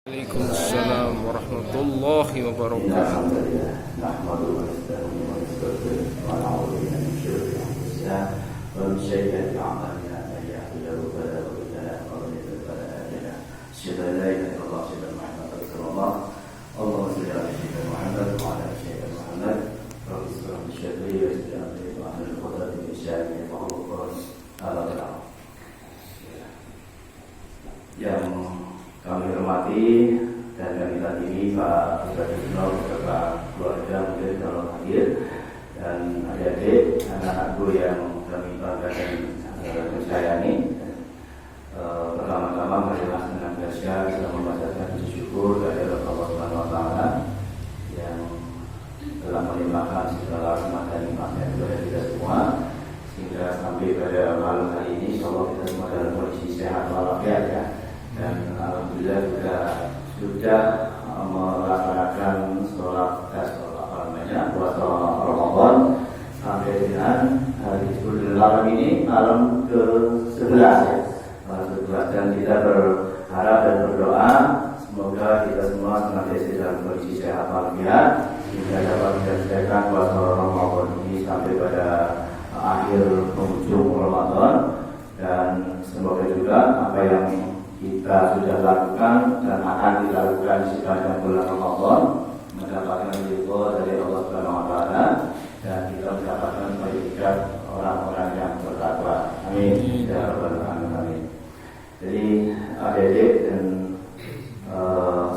Waalaikumsalam warahmatullahi wabarakatuh. Yang kami hormati dan kami tadiri Pak Bupati Sunol beserta keluarga mungkin kalau hadir, dan adik-adik, anak-anakku yang kami banggakan mensayangi. Pertama-tama marilah senantiasa kita membacakan puji syukur kepada Allah Subhanahu wa taala yang telah melimpahkan segala rahmat dan nikmatnya kepada kita semua, sehingga sampai pada malam hari ini insyaallah kita semua dalam kondisi sehat walafiat ya. Dan alhamdulillah juga sudah melaksanakan puasa Ramadan sampai dengan hari malam ini, malam ke-11 ya. Malam ke-11, dan kita berharap dan berdoa semoga kita semua senantiasa dalam kondisi sehat walafiat sehingga dapat menyelesaikan puasa Ramadan ini sampai pada akhir penghujung Ramadan, dan semoga juga apa yang kita sudah lakukan dan akan dilakukan di sepanjang bulan Ramadan mendapatkan ridho dari Allah Subhanahu wa taala, dan kita mendapatkan predikat orang-orang yang bertakwa. Amin ya rabbal alamin. Jadi adik-adik dan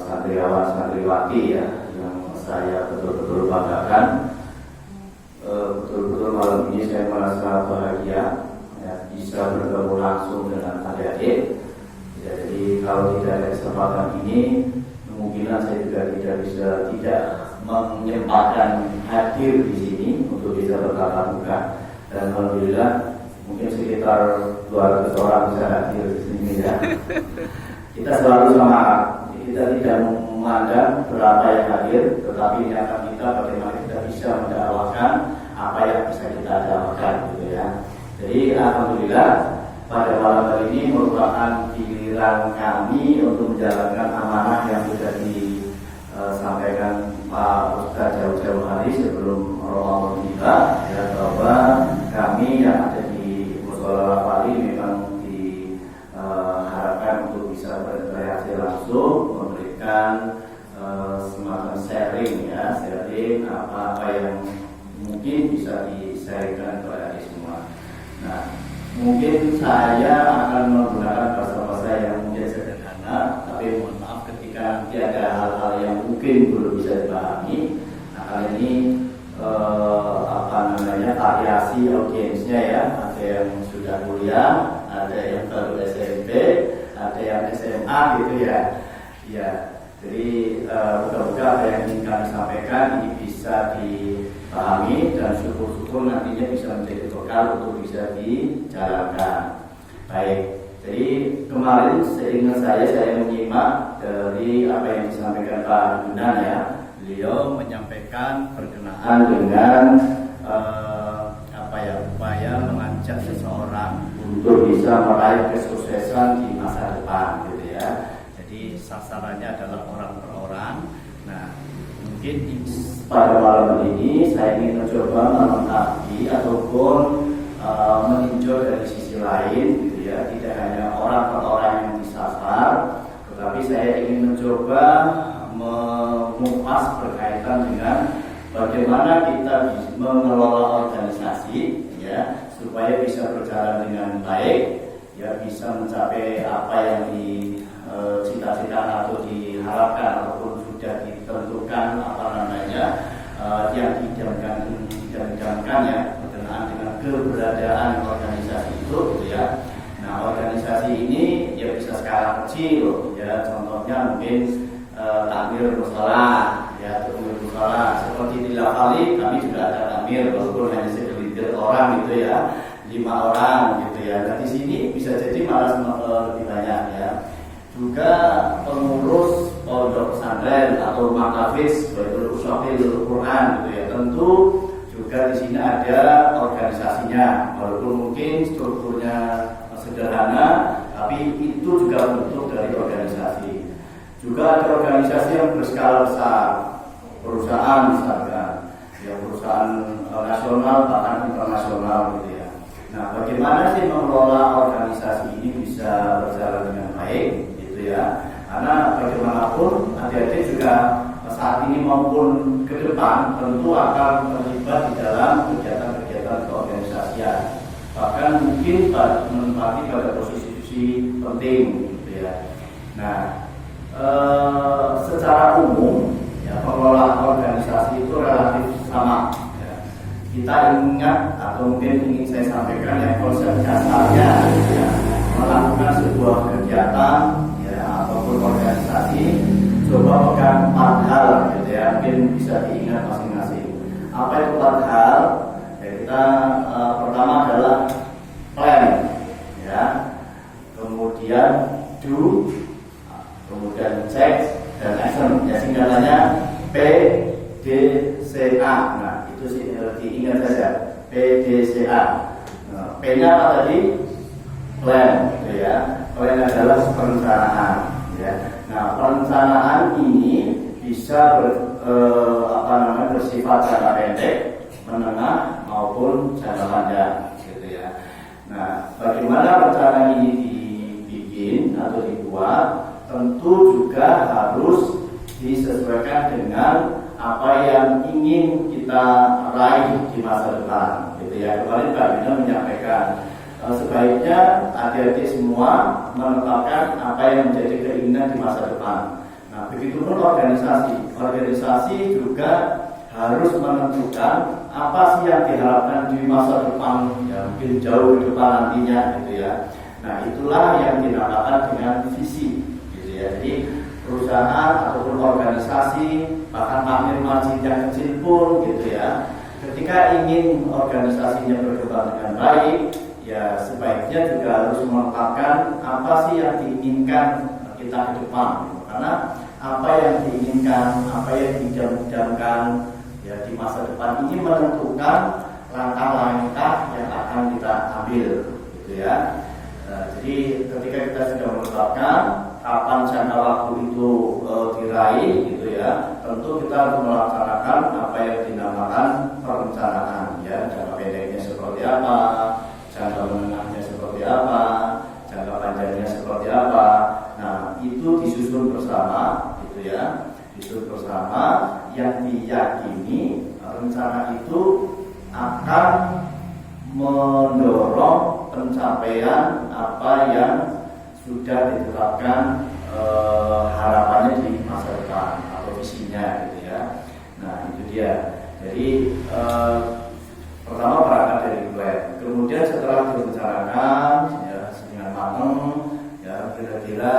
santriwan-santriwati ya yang saya betul-betul banggakan, betul-betul malam ini saya merasa bahagia ya, bisa bertemu langsung dengan adik-adik. Ya, jadi kalau tidak ada kesempatan ini, kemungkinan saya juga tidak menyempatkan hadir di sini untuk bisa bertatap muka. Dan alhamdulillah mungkin sekitar 200 orang bisa hadir di sini ya. Kita selalu semangat. Kita tidak memandang berapa yang hadir, tetapi niatan kita bagaimana kita bisa mendakwakan apa yang bisa kita dapatkan gitu ya. Jadi alhamdulillah pada malam hari ini merupakan giliran kami untuk menjalankan amanah yang sudah disampaikan Pak Ustaz jauh-jauh hari sebelum Ramadan tiba ya, bahwa kami yang ada di Mushola Wali memang diharapkan untuk bisa berinteraksi langsung, memberikan semacam sharing apa yang mungkin bisa di-sharingkan kepada semua. Nah, mungkin saya akan menggunakan bahasa-bahasa yang mungkin sederhana, tapi mohon maaf ketika nanti ada hal-hal yang mungkin belum bisa dipahami. Nah, kali ini variasi audiensnya ya, ada yang sudah kuliah, ada yang baru SMP, ada yang SMA gitu ya. Ya, jadi mudah-mudahan apa yang ingin kami sampaikan ini bisa dipahami dan syukur-syukur nantinya bisa menjadi bekal untuk bisa dijalankan. Baik, jadi kemarin seingat saya menyimak dari apa yang disampaikan Pak Yunan ya. Beliau menyampaikan berkenaan dengan upaya mengajak seseorang untuk bisa meraih kesuksesan di masa depan gitu ya. Jadi sasarannya adalah orang per orang. Nah, mungkin pada malam ini saya ingin mencoba melengkapi ataupun meninjau dari sisi lain gitu ya, tidak hanya orang per orang yang disasar, tetapi saya ingin mencoba mengupas berkaitan dengan bagaimana kita mengelola organisasi ya, supaya bisa berjalan dengan baik ya, bisa mencapai apa yang cita-cita atau diharapkan ataupun sudah ditentukan yang didamkan ya berkenaan dengan keberadaan organisasi itu gitu ya. Nah, organisasi ini ya bisa skala kecil ya, contohnya mungkin takmir mushola ya, takmir mushola seperti di Lafali kami juga ada takmir walaupun hanya segelintir orang gitu ya, 5 orang gitu ya. Nah, di sini bisa jadi malah lebih banyak ya. Juga pengurus pondok pesantren atau makafis Baitul Uswafil Quran gitu ya, tentu juga di sini ada organisasinya walaupun mungkin strukturnya sederhana, tapi itu juga bentuk dari organisasi. Juga ada organisasi yang berskala besar, perusahaan misalkan, ya perusahaan nasional bahkan internasional gitu ya. Nah, bagaimana sih mengelola organisasi ini bisa berjalan dengan baik gitu ya? Karena bagaimanapun adik-adik juga saat ini maupun ke depan tentu akan terlibat di dalam kegiatan-kegiatan keorganisasian. Bahkan mungkin menempati pada posisi penting gitu ya. Nah, secara umum ya, pengelolaan organisasi itu relatif sama ya. Kita ingat atau mungkin ingin saya sampaikan ya, konsep dasarnya ya, melakukan sebuah kegiatan ya, ataupun organisasi coba pegang 4 hal gitu ya, mungkin bisa diingat masing-masing. Apa itu 4 hal? Ya, kita pertama adalah plan ya, kemudian do, kemudian check dan action ya, singkatannya PDCA. Nah, itu sih diingat saja, PDCA. Nah, P-nya apa tadi? Plan gitu ya. Plan adalah perencanaan ya. Nah, perencanaan ini bisa bersifat jangka pendek, menengah maupun jangka panjang gitu ya. Nah, bagaimana rencana ini dibikin atau dibuat? Tentu juga harus disesuaikan dengan apa yang ingin kita raih di masa depan gitu ya. Kemarin Pak Bina menyampaikan sebaiknya adik-adik semua menetapkan apa yang menjadi keinginan di masa depan. Nah, begitupun organisasi juga harus menentukan apa sih yang diharapkan di masa depan ya, mungkin jauh ke depan nantinya gitu ya. Nah, itulah yang dinamakan dengan visi gitu ya. Jadi perusahaan ataupun organisasi, bahkan takmir masjid yang kecil pun gitu ya, ketika ingin organisasinya berkembang dengan baik ya, sebaiknya juga harus menetapkan apa sih yang diinginkan kita ke depan. Karena apa yang diinginkan, apa yang didamkan ya di masa depan ini menentukan langkah-langkah yang akan kita ambil gitu ya. Jadi ketika kita sudah menetapkan kapan jangka waktu itu diraih gitu ya, tentu kita harus melaksanakan apa yang dinamakan perencanaan ya, jangka pendeknya seperti apa, jangka menengahnya seperti apa, jangka panjangnya seperti apa. Nah, itu disusun bersama gitu ya, disusun bersama yang diyakini rencana itu akan mendorong pencapaian apa yang sudah ditetapkan harapannya di masa depan atau visinya gitu ya. Nah, itu dia. Jadi pertama berangkat dari plan, kemudian setelah direncanakan ya dengan matang ya, kira-kira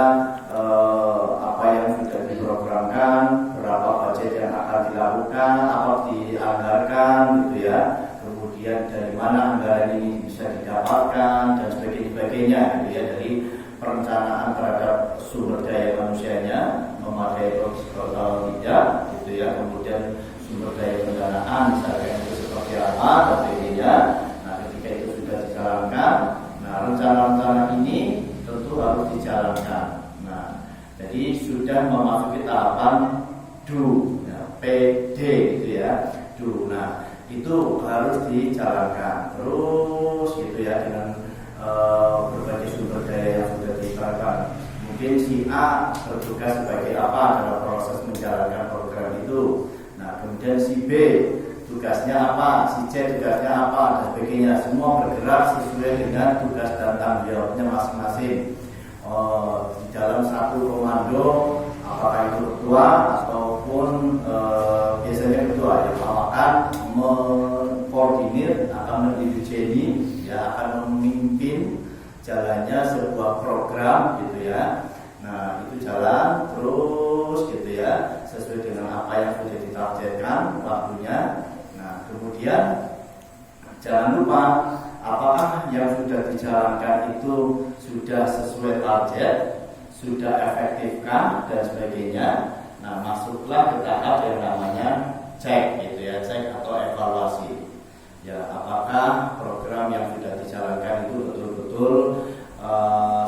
apa yang sudah diprogramkan, berapa budget yang akan dilakukan, apa dianggarkan gitu ya, kemudian dari mana anggaran ini bisa didapatkan dan sebagainya gitu ya. Dari perencanaan terhadap sumber daya manusianya memadai atau tidak gitu ya, kemudian sumber daya pendanaan misalnya itu seperti apa dan sebagainya. Nah, ketika itu sudah dijalankan, nah rencana-rencana ini tentu harus dijalankan. Nah, jadi sudah memasuki tahapan do ya, PD gitu ya, do. Nah, itu harus dijalankan terus gitu ya, dengan berbagai sumber daya yang sudah diterapkan. Mungkin si A bertugas sebagai apa dalam proses menjalankan program itu. Nah, kemudian si B tugasnya apa, si C tugasnya apa dan sebagainya. Semua bergerak sesuai dengan tugas dan tanggung jawabnya masing-masing. Di dalam satu komando, apakah itu ketua ataupun biasanya ketua yang akan mengkoordinir, akan mendirigeni ya, akan memimpin jalannya sebuah program gitu ya. Nah, itu jalan terus gitu ya, sesuai dengan apa yang sudah ditargetkan waktunya. Nah, kemudian jangan lupa apakah yang sudah dijalankan itu sudah sesuai target, sudah efektifkah dan sebagainya. Nah, masuklah ke tahap yang namanya cek gitu ya, cek atau evaluasi. Ya, apakah program yang sudah dijalankan itu betul-betul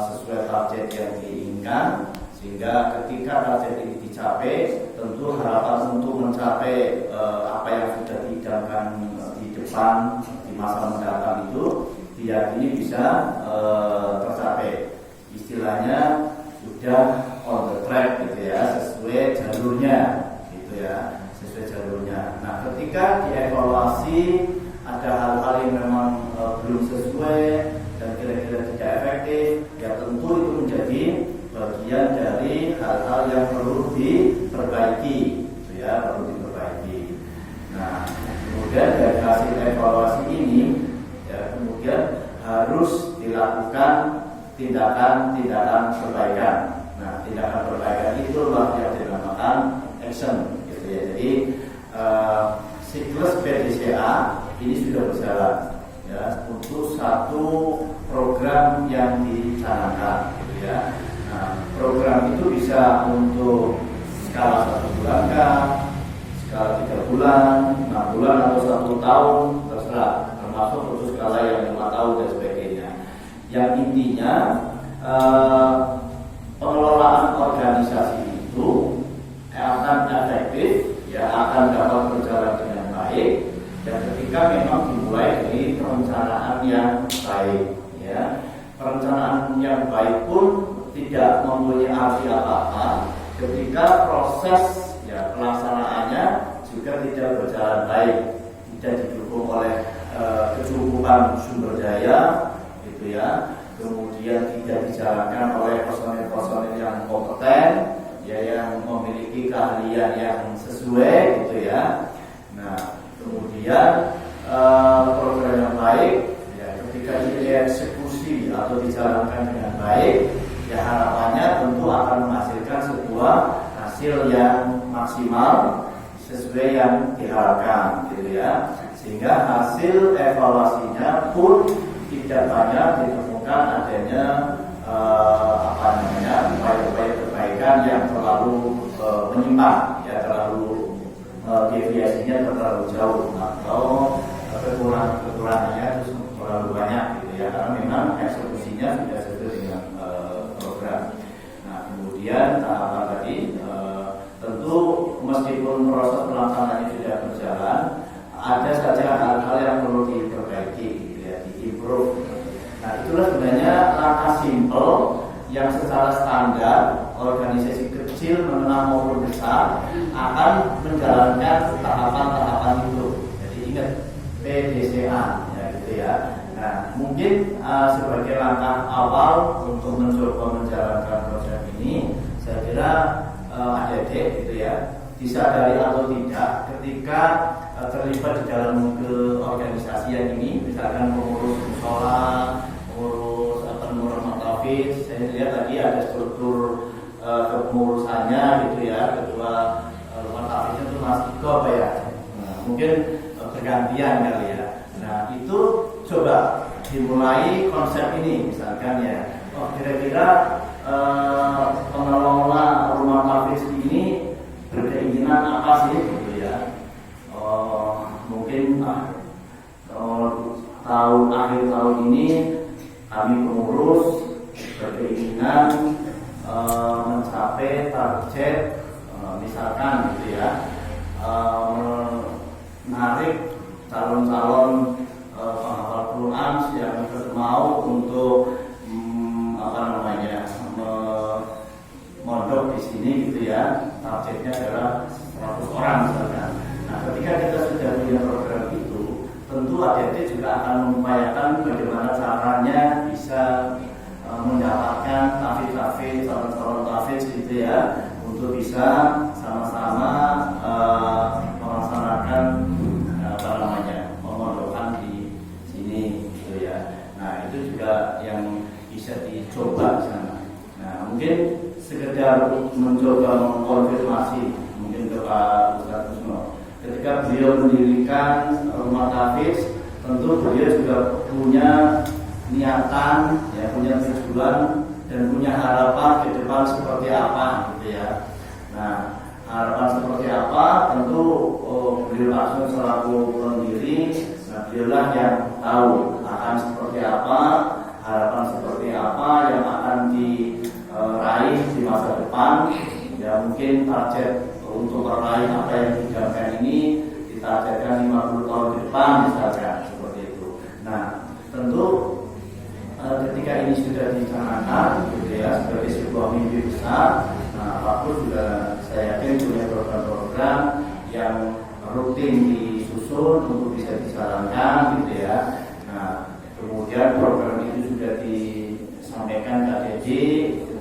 sesuai target yang diinginkan, Sehingga ketika target ini dicapai, tentu harapan untuk mencapai apa yang sudah diidamkan di depan di masa mendatang itu diyakini bisa tercapai. Istilahnya sudah on the track gitu ya, sesuai jalurnya gitu ya, sesuai jalurnya. Nah, ketika dievaluasi ada hal-hal yang memang belum sesuai dan kira-kira tidak efektif, ya tentu itu menjadi bagian dari hal-hal yang perlu diperbaiki, gitu ya, perlu diperbaiki. Nah, kemudian dari hasil evaluasi ini, ya kemudian harus dilakukan tindakan-tindakan perbaikan. Nah, tindakan perbaikan itulah yang dinamakan action, gitu ya. Jadi siklus PDCA ini sudah berjalan, ya, untuk satu program yang dicanangkan, gitu ya. Nah, program itu bisa untuk skala 1 bulan kah, skala 3 bulan, 6 bulan atau 1 tahun, terserah, termasuk untuk skala yang 5 tahun dan sebagainya. Yang intinya pengelolaan organisasi itu akan efektif, ya, akan dapat berjalan dengan baik, dan ketika memang dimulai dari perencanaan yang baik, ya. Perencanaan yang baik pun tidak mempunyai arti apa-apa ketika proses, ya, pelaksanaannya juga tidak berjalan baik, tidak didukung oleh kecukupan sumber daya, gitu ya, kemudian tidak dijalankan oleh personil-personil yang kompeten, ya, yang memiliki keahlian yang sesuai, gitu ya. Nah, kemudian program yang baik, ya, ketika dieksekusi atau dijalankan dengan baik, ya harapannya tentu akan menghasilkan sebuah hasil yang maksimal sesuai yang diharapkan, gitu ya. Sehingga hasil evaluasinya pun tidak banyak ditemukan adanya upaya-upaya perbaikan yang terlalu menyimpang, ya, terlalu deviasinya terlalu jauh atau kekurangannya itu terlalu banyak, gitu ya, karena memang eksekusinya sudah sesuai dengan program. Nah, kemudian tahapan tadi tentu meskipun proses pelaksanaannya sudah berjalan, ada saja hal-hal yang perlu diperbaiki, gitu ya, diimprove. Nah, itulah sebenarnya langkah simpel yang secara standar organisasi kecil, menengah maupun besar akan menjalankan tahapan-tahapan itu. Jadi ingat PDCA, ya, gitu ya. Nah, mungkin sebagai langkah awal untuk mencoba menjalankan program ini, saya kira adik-adik, gitu ya, disadari atau tidak ketika terlibat di dalam organisasi yang ini, misalkan pengurus musola, pengurus matafis, saya lihat tadi ada struktur kepengurusannya, gitu ya, ketua matafisnya itu Mas Iko apa ya, nah, mungkin bergantian kali ya. Nah, itu coba dimulai konsep ini, misalkan ya, kira-kira pengelola rumah tafis ini berkeinginan apa sih, gitu ya. Mungkin akhir tahun ini kami pengurus berkeinginan mencapai target, misalkan, gitu ya, menarik calon-calon penghafal Quran yang mau untuk mondok di sini, gitu ya. Targetnya adalah 100 orang misalkan. Nah, ketika kita sudah punya program itu, tentu adik-adik juga akan mengupayakan bagaimana caranya bisa mendapatkan tahfidz, calon-calon tahfidz, gitu ya, untuk bisa sama-sama melaksanakan memondokkan di sini, gitu ya. Nah, itu juga yang bisa dicoba di sana. Nah, mungkin sekedar mencoba mengkonfirmasi mungkin ke Pak Ustadz Kusno, ketika beliau mendirikan rumah tahfidz, tentu beliau juga punya niatan, ya, punya tujuan dan punya harapan ke depan seperti apa, gitu ya. Nah, harapan seperti apa tentu beliau langsung selaku pendiri, nah, beliaulah yang tahu akan seperti apa, harapan seperti apa yang akan raih di masa depan. Ya mungkin target untuk meraih apa yang digambarkan ini ditargetkan 50 tahun ke depan misalkan seperti itu. Nah tentu ketika ini sudah dicanangkan gitu ya sebagai sebuah mimpi besar, nah Pak Pur juga saya yakin punya program-program yang rutin disusun untuk bisa dijalankan gitu ya. Nah kemudian program itu sudah disampaikan KDD,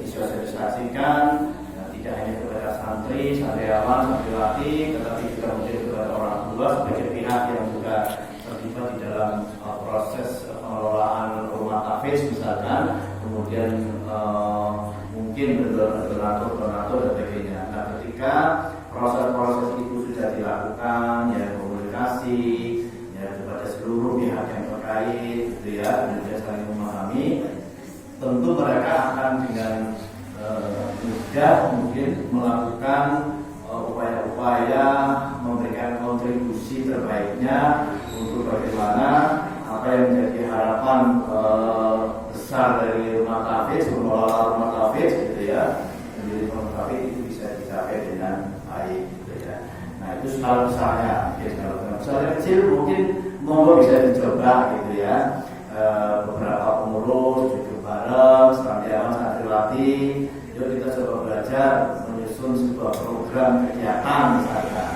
disosialisasikan, tidak hanya kepada santri, santriawan, santriwati, tetapi juga mungkin kepada orang tua sebagai pihak yang juga terlibat di dalam proses pengelolaan rumah tahfiz misalkan, kemudian mungkin donatur dan sebagainya. Nah ketika proses-proses itu sudah dilakukan, ya komunikasi ya kepada seluruh pihak yang terkait, gitu ya, kemudian saling memahami, tentu mereka akan dengan mudah mungkin melakukan upaya-upaya memberikan kontribusi terbaiknya untuk bagaimana apa yang menjadi harapan besar dari rumah tahfiz, pengelola rumah tahfiz gitu ya, menjadi rumah tahfiz itu bisa dicapai dengan baik gitu ya. Nah itu skala besarnya, skala kecil mungkin monggo bisa dicoba gitu ya. Beberapa pengurus duduk bareng, santriawan, santriwati, yuk kita coba belajar menyusun sebuah program kegiatan misalkan,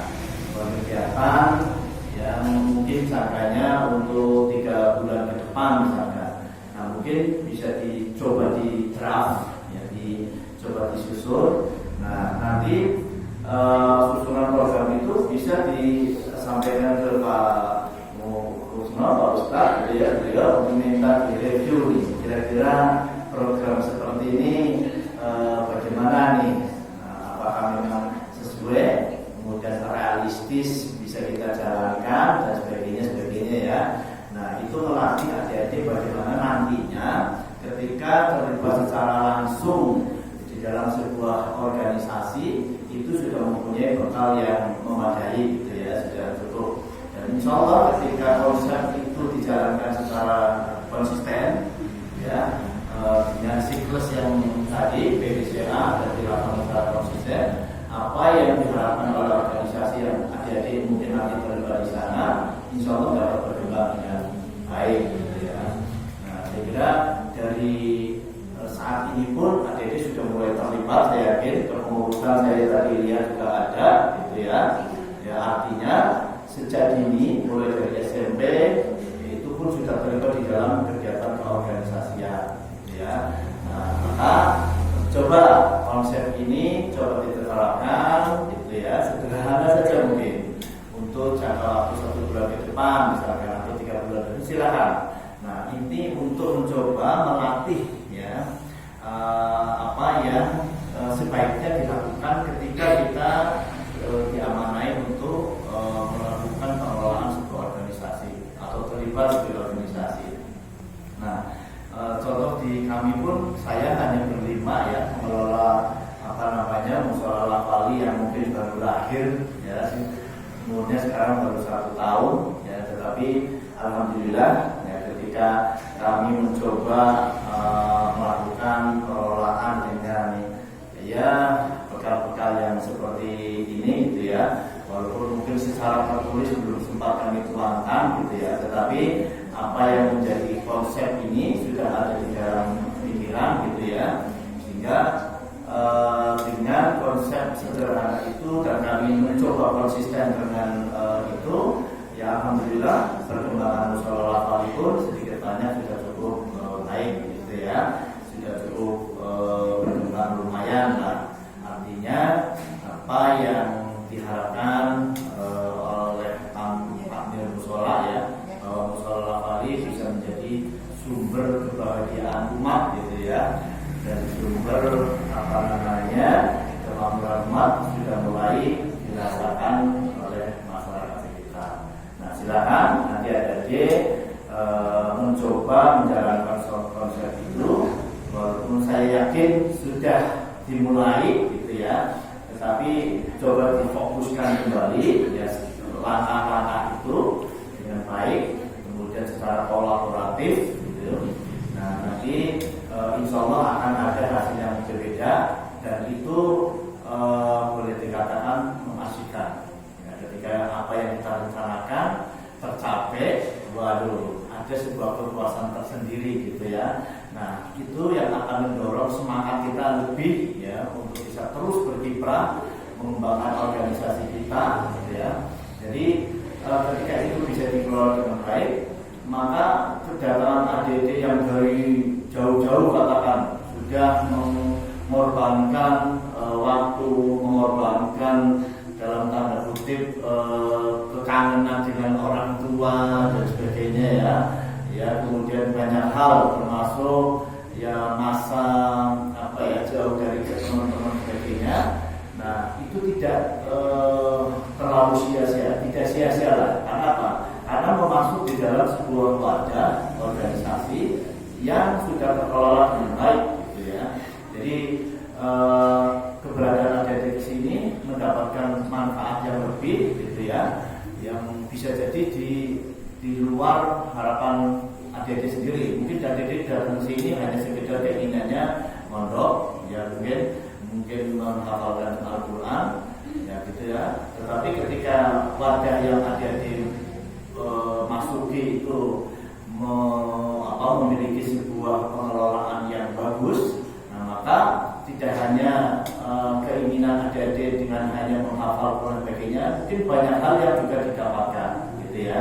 kegiatan yang mungkin jangkanya untuk 3 bulan ke depan misalkan. Nah mungkin bisa dicoba di draft, ya, dicoba disusun. Nah nanti susunan program itu bisa disampaikan ke Pak Pak Ustadz, beliau meminta direview nih, kira-kira program seperti ini bagaimana nih, apakah memang sesuai, kemudian realistis bisa kita jalankan dan sebagainya ya. Nah itu melatih adik-adik bagaimana nantinya ketika terlibat secara langsung di dalam sebuah organisasi itu sudah mempunyai bekal yang memadai gitu ya, sudah cukup. Insya Allah ketika konsep itu dijalankan secara konsisten, ya, dengan siklus yang tadi PDCA dan dilakukan secara konsisten, apa yang diharapkan oleh organisasi yang adik-adik mungkin nanti terlibat di sana, insya Allah dapat berkembang dengan baik, gitu ya. Nah, saya kira dari saat ini pun adik-adik sudah mulai terlibat, saya yakin kepengurusan saya tadi lihat juga ada, gitu ya. Ya artinya sejak dini mulai dari SMP itu pun sudah terlibat di dalam kegiatan keorganisasian ya. Nah, maka coba konsep ini coba diterapkan gitu ya, sederhana saja mungkin untuk jangka waktu 1 bulan ke depan misalkan atau 3 bulan itu silakan. Nah ini untuk mencoba melatih ya apa yang sebaiknya dilakukan ketika kita diamanai untuk melakukan pengelolaan sebuah organisasi atau terlibat di organisasi. Nah, contoh di kami pun saya hanya berlima ya mengelola mushola Lafali yang mungkin baru lahir ya, umurnya sekarang baru 1 tahun ya, tetapi alhamdulillah ya, ketika kami mencoba melakukan pengelolaan dengan ya bekal-bekal yang seperti ini gitu ya, walaupun mungkin secara tertulis belum sempat kami tuangkan gitu ya, tetapi apa yang menjadi konsep ini sudah ada di dalam pikiran gitu ya, sehingga dengan konsep sederhana itu dan kami mencoba konsisten dengan itu ya, alhamdulillah perkembangan mushola Lafali pun sedikit banyak sudah cukup baik gitu ya, sudah cukup berkembang lumayan lah. Artinya apa yang diharapkan oleh takmir mushola ya, bahwa mushola Lafali bisa menjadi sumber kebahagiaan umat gitu ya, dan sumber kemampuan umat sudah mulai dirasakan oleh masyarakat kita. Nah silakan nanti adik-adik mencoba menjalankan konsep itu, walaupun saya yakin sudah dimulai gitu ya, tetapi coba difokuskan kembali ya langkah-langkah itu dengan baik, kemudian secara kolaboratif gitu. Nah nanti insya Allah akan ada hasil yang berbeda, dan itu boleh dikatakan memastikan. Ya, ketika apa yang kita rencanakan tercapai, waduh, ada sebuah kepuasan tersendiri gitu ya. Nah, itu yang akan mendorong semangat kita lebih ya untuk bisa terus berkiprah mengembangkan organisasi kita gitu ya. Jadi ketika itu bisa dikelola dengan baik, maka kedatangan ADD yang dari jauh-jauh katakan sudah mengorbankan waktu, mengorbankan dalam tanda kutip kekangenan dengan orang tua dan sebagainya ya, kemudian banyak hal termasuk ya masa jauh dari teman-teman sebagainya. Nah, itu tidak terlalu sia-sia, tidak sia-sia lah. Karena apa? Karena memasuk di dalam sebuah wadah organisasi yang sudah terkelola dengan baik, gitu ya. Jadi keberadaan ADD di sini mendapatkan manfaat yang lebih, gitu ya, yang bisa jadi di luar harapan ADD sendiri. Mungkin ADD datang ke sini hanya sekedar keinginannya mondok, ya mungkin menghafalkan Al-Quran, ya gitu ya. Tetapi ketika wadah yang ADD masuki itu memiliki sebuah pengelolaan yang bagus, nah maka tidak hanya keinginan ADD dengan hanya menghafal dan sebagainya, mungkin banyak hal yang juga didapatkan, gitu ya.